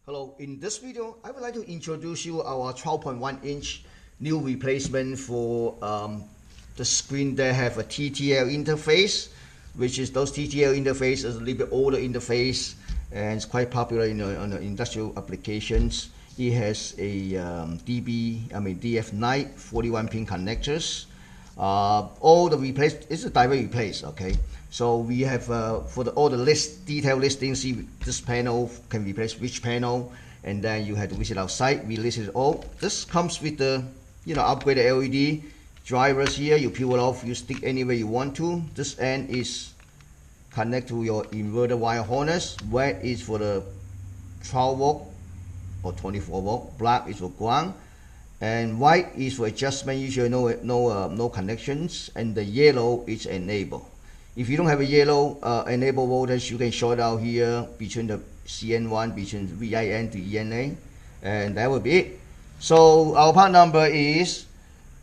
Hello, in this video, I would like to introduce you our 12.1 inch new replacement for the screen that have a TTL interface, which is those TTL interface is a little bit older interface and it's quite popular in on the industrial applications. It has a DF941 pin connectors. All the replace is a direct replace. Okay, so we have for all the detailed listings. See this panel can replace which panel, and then you have to visit our site. We listed all. This comes with the upgraded LED drivers here. You peel it off. You stick anywhere you want to. This end is connect to your inverter wire harness. Red is for the 12 volt or 24 volt. Black is for ground. And white is for adjustment, usually no connections, and the yellow is enable. If you don't have a yellow enable voltage, you can short out here between the CN1, between VIN to ENA, and that will be it. So our part number is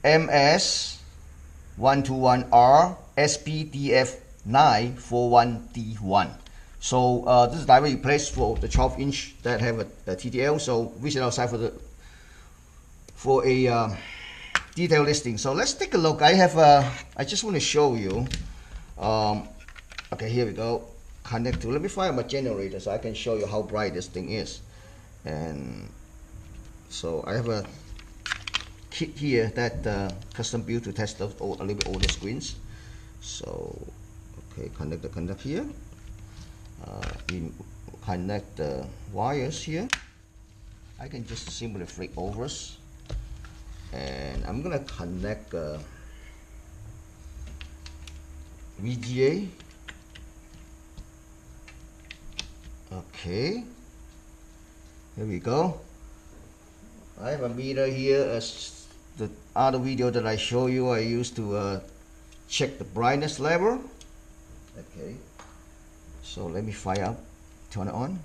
MS121RSBDF941D1. So this is directly placed for the 12 inch that have a TTL. So visit our site for a detailed listing. So let's take a look. I just want to show you. Okay, here we go. Connect to. Let me fire my generator so I can show you how bright this thing is. And so I have a kit here that custom built to test those a little bit older screens. So okay, connect here. Connect the wires here. I can just simply flick over. And I'm gonna connect VGA. Okay, here we go. I have a meter here. As the other video that I show you, I used to check the brightness level. Okay, so let me fire up, turn it on.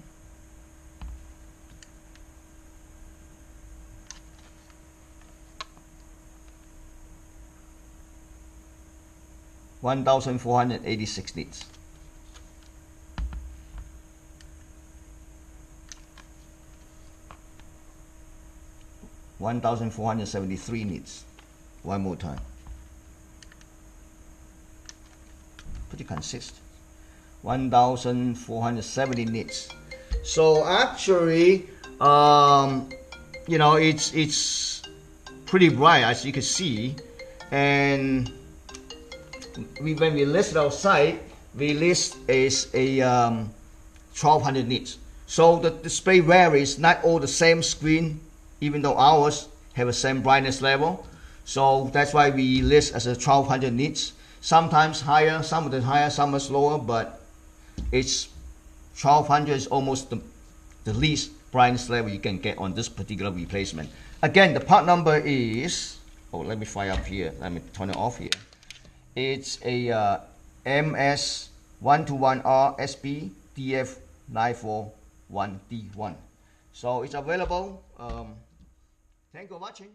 (1,486 nits). (1,473 nits). One more time. Pretty consistent. 1,470 nits. So actually, it's pretty bright, as you can see, and when we list our site, we list as a 1200 nits. So the display varies, not all the same screen, even though ours have the same brightness level. So that's why we list as a 1200 nits. Sometimes higher, some of them higher, some is lower, but it's 1200 is almost the least brightness level you can get on this particular replacement. Again, the part number is, let me fire up here. Let me turn it off here. It's a MS121RSBDF941D1. So it's available. Thank you for watching.